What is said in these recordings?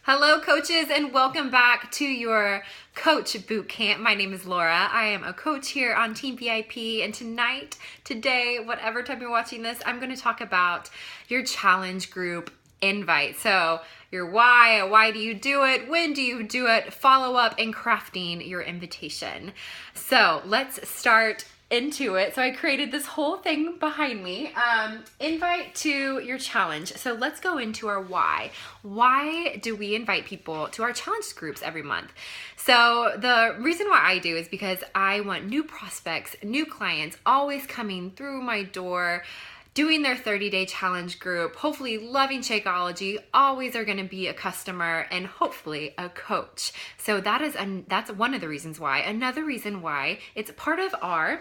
Hello, coaches, and welcome back to your Coach Bootcamp. My name is Laura. I am a coach here on Team VIP, and today, whatever time you're watching this, I'm going to talk about your challenge group invite. So your why do you do it, when do you do it, follow up, and crafting your invitation. So let's start into it. So I created this whole thing behind me, invite to your challenge. So let's go into our why. Why do we invite people to our challenge groups every month? So the reason why I do is because I want new prospects, new clients always coming through my door, doing their 30-day challenge group, hopefully loving Shakeology, always are going to be a customer and hopefully a coach. So that's one of the reasons why. Another reason why, it's part of our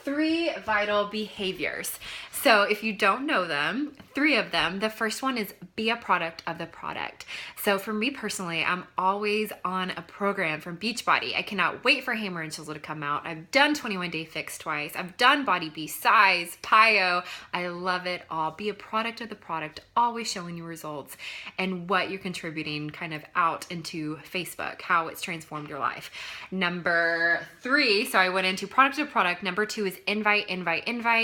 3 vital behaviors. So if you don't know them, 3 of them, the first one is be a product of the product. So for me personally, I'm always on a program from Beachbody. I cannot wait for Hammer and Chisel to come out. I've done 21 Day Fix twice. I've done Body Bee, Size, PiYo. I love it all. Be a product of the product, always showing you results and what you're contributing kind of out into Facebook, how it's transformed your life. Number 3, so I went into product of product. Number 2 is invite.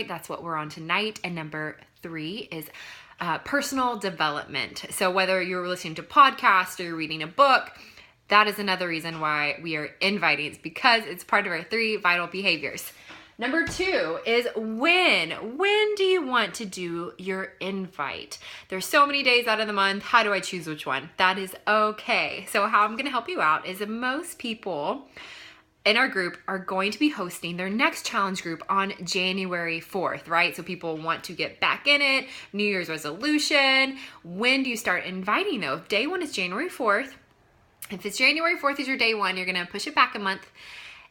That's what we're on tonight. And number 3 is personal development. So whether you're listening to podcasts or you're reading a book, that is another reason why we are inviting. It's because it's part of our 3 vital behaviors. Number 2 is when. When do you want to do your invite? There's so many days out of the month. How do I choose which one? That is okay. So how I'm going to help you out is that most people in our group are going to be hosting their next challenge group on January 4th, right? So people want to get back in it, New Year's resolution. When do you start inviting though? If day 1 is January 4th, if it's January 4th is your day 1, you're gonna push it back a month.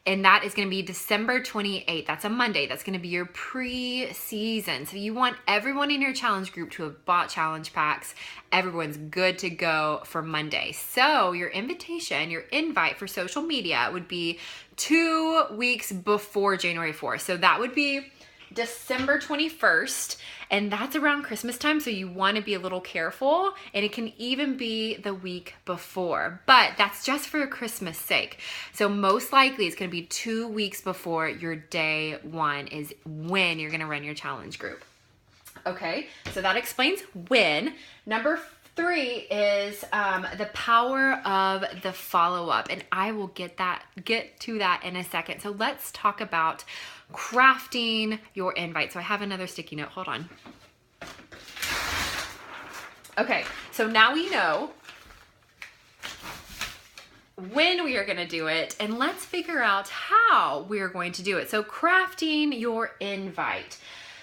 And that is going to be December 28th. That's a Monday. That's going to be your pre-season. So you want everyone in your challenge group to have bought challenge packs. Everyone's good to go for Monday. So your invitation, your invite for social media would be 2 weeks before January 4th. So that would be December 21st, and that's around Christmas time, so you want to be a little careful, and it can even be the week before, but that's just for Christmas sake. So most likely it's going to be 2 weeks before your day 1 is when you're going to run your challenge group. Okay, so that explains when. Number 3 is the power of the follow-up, and I will get to that in a second. So let's talk about crafting your invite. So I have another sticky note. Hold on. Okay, so now we know when we are going to do it, and let's figure out how we are going to do it. So crafting your invite.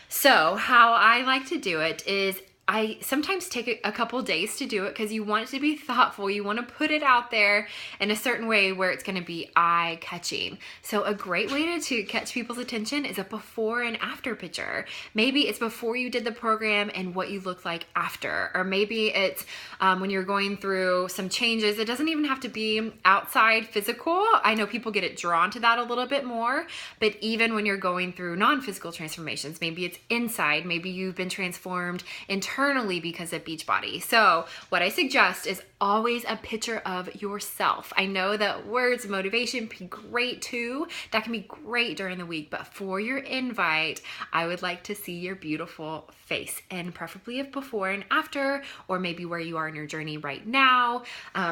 So how I like to do it is I sometimes take a couple days to do it because you want it to be thoughtful. You want to put it out there in a certain way where it's going to be eye-catching. So a great way to catch people's attention is a before and after picture. Maybe it's before you did the program and what you look like after. Or maybe it's when you're going through some changes. It doesn't even have to be outside physical. I know people get drawn to that a little bit more. But even when you're going through non-physical transformations, maybe it's inside. Maybe you've been transformed internally because of Beachbody. So what I suggest is always a picture of yourself. I know that words, motivation be great too. That can be great during the week, but for your invite, I would like to see your beautiful face, and preferably of before and after, or maybe where you are in your journey right now.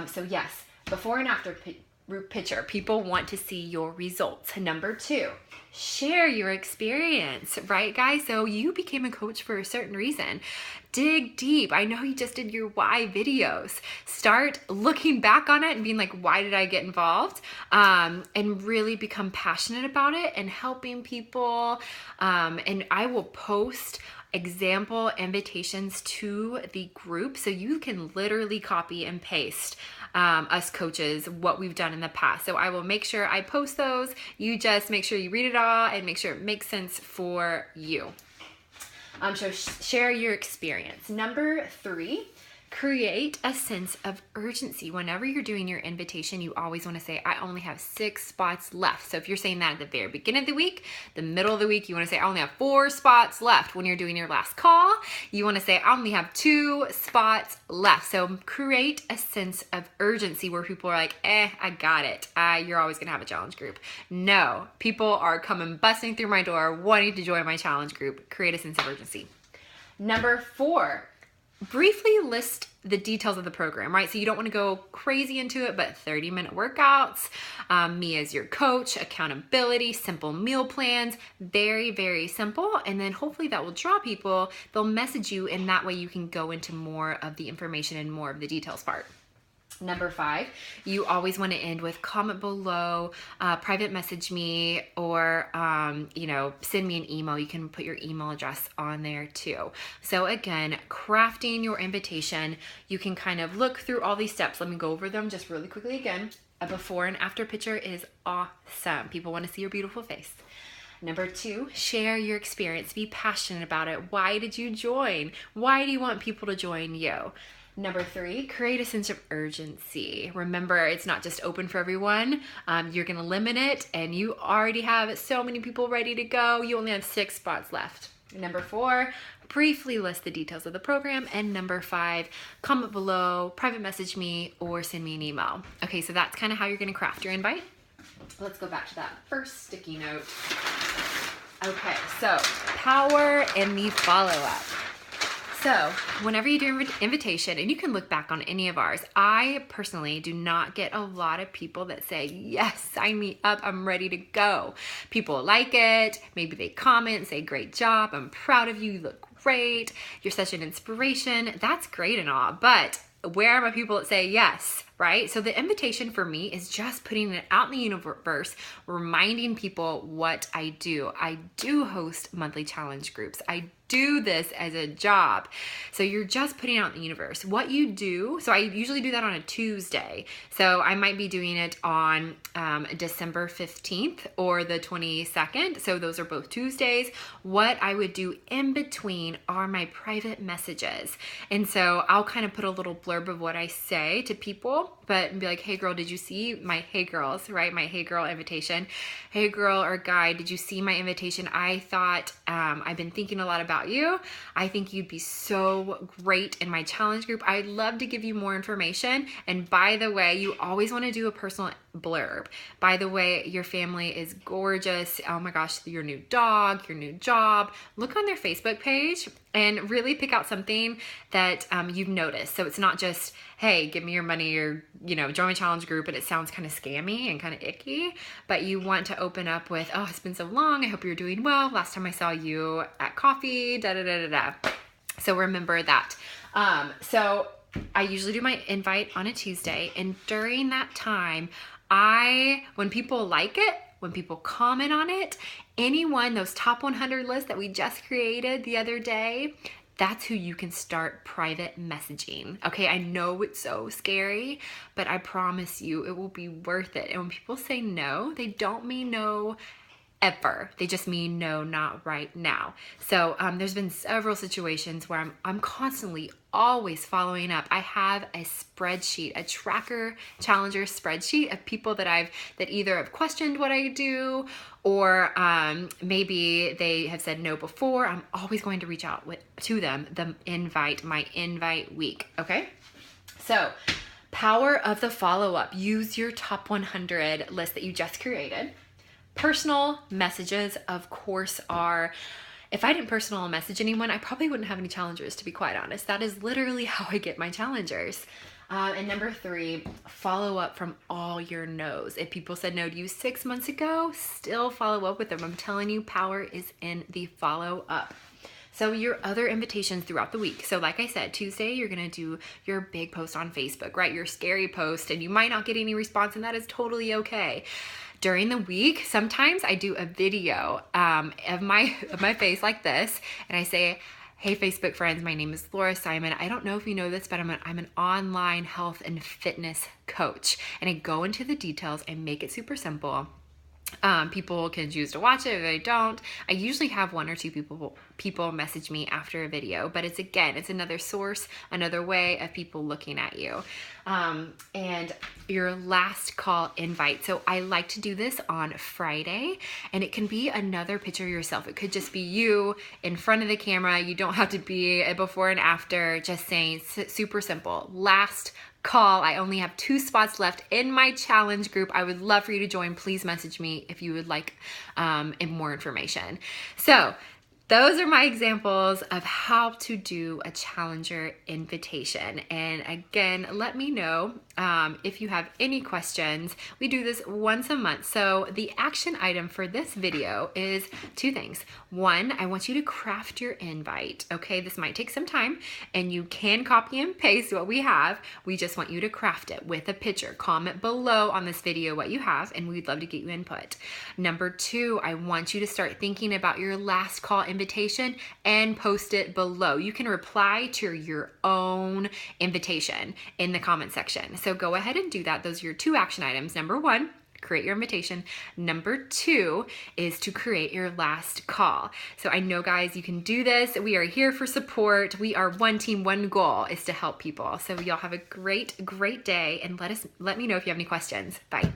So yes, before and after picture. People want to see your results. Number 2, share your experience, right guys? So you became a coach for a certain reason. Dig deep. I know you just did your why videos. Start looking back on it and being like, why did I get involved? And really become passionate about it and helping people. And I will post example invitations to the group so you can literally copy and paste us coaches what we've done in the past. So I will make sure I post those. You just make sure you read it all and make sure it makes sense for you. So share your experience. Number 3, Create a sense of urgency. Whenever you're doing your invitation, you always want to say, I only have 6 spots left. So if you're saying that at the very beginning of the week, the middle of the week, you want to say, I only have 4 spots left. When you're doing your last call, you want to say, I only have 2 spots left. So create a sense of urgency where people are like, I got it. You're always going to have a challenge group. No, people are coming busting through my door wanting to join my challenge group. Create a sense of urgency. Number 4, briefly list the details of the program, right? So you don't want to go crazy into it, but 30-minute workouts, me as your coach, accountability, simple meal plans, very, very simple. And then hopefully that will draw people. They'll message you, and that way you can go into more of the information and more of the details part. Number 5, you always want to end with comment below, private message me, or, send me an email. You can put your email address on there too. So again, crafting your invitation, you can kind of look through all these steps. Let me go over them just really quickly again. A before and after picture is awesome. People want to see your beautiful face. Number 2, share your experience. Be passionate about it. Why did you join? Why do you want people to join you? Number 3, create a sense of urgency. Remember, it's not just open for everyone. You're going to limit it, and you already have so many people ready to go. You only have 6 spots left. Number 4, briefly list the details of the program. And number 5, comment below, private message me, or send me an email. Okay, so that's kind of how you're going to craft your invite. Let's go back to that first sticky note. Okay, so power in the follow-up. So whenever you do an invitation, and you can look back on any of ours, I personally do not get a lot of people that say, yes, sign me up, I'm ready to go. People like it. Maybe they comment, say, great job, I'm proud of you, you look great, you're such an inspiration. That's great and all, but where are my people that say yes, right? So the invitation for me is just putting it out in the universe, reminding people what I do. I do host monthly challenge groups. I do this as a job. So you're just putting out in the universe what you do. So I usually do that on a Tuesday. So I might be doing it on December 15th or the 22nd. So those are both Tuesdays. What I would do in between are my private messages. And so I'll kind of put a little blurb of what I say to people, but be like, hey girl, did you see my hey girls, right? My hey girl invitation. Hey girl or guy, did you see my invitation? I thought I've been thinking a lot about you. I think you'd be so great in my challenge group. I'd love to give you more information. And by the way, you always want to do a personal blurb. By the way, your family is gorgeous. Oh my gosh, your new dog, your new job. Look on their Facebook page and really pick out something that you've noticed. So it's not just, hey, give me your money or, join my challenge group, and it sounds kind of scammy and kind of icky, but you want to open up with, oh, it's been so long. I hope you're doing well. Last time I saw you at coffee, da da da da da. So remember that. So I usually do my invite on a Tuesday, and during that time, when people like it, when people comment on it, anyone, those top 100 lists that we just created the other day, that's who you can start private messaging. Okay, I know it's so scary, but I promise you it will be worth it. And when people say no, they don't mean no ever. They just mean no, not right now. So there's been several situations where I'm constantly always following up. I have a spreadsheet, a tracker challenger spreadsheet of people that either have questioned what I do, or maybe they have said no before. I'm always going to reach out to them, my invite week. Okay. So power of the follow-up. Use your top 100 list that you just created. Personal messages, of course, if I didn't personal message anyone, I probably wouldn't have any challengers, to be quite honest. That is literally how I get my challengers. And number 3, follow up from all your no's. If people said no to you 6 months ago, still follow up with them. I'm telling you, power is in the follow up. So your other invitations throughout the week. So like I said, Tuesday, you're going to do your big post on Facebook, right? Your scary post, and you might not get any response, and that is totally okay. During the week, sometimes I do a video of my face like this, and I say, hey, Facebook friends, my name is Laura Simon. I don't know if you know this, but I'm an online health and fitness coach. And I go into the details and make it super simple. People can choose to watch it if they don't. I usually have 1 or 2 people message me after a video, but it's another source, another way of people looking at you. And your last call invite. So I like to do this on Friday, and it can be another picture of yourself. It could just be you in front of the camera. You don't have to be a before and after, just saying super simple. Last call. I only have 2 spots left in my challenge group. I would love for you to join. Please message me if you would like more information. So those are my examples of how to do a challenger invitation. And again, let me know if you have any questions. We do this once a month. So the action item for this video is 2 things. 1, I want you to craft your invite. Okay, this might take some time, and you can copy and paste what we have. We just want you to craft it with a picture. Comment below on this video what you have, and we'd love to get you input. Number 2, I want you to start thinking about your last call invitation and post it below. You can reply to your own invitation in the comment section. So go ahead and do that. Those are your 2 action items. Number 1, create your invitation. Number 2 is to create your last call. So I know, guys, you can do this. We are here for support. We are one team. One goal is to help people. So y'all have a great day, and let me know if you have any questions. Bye.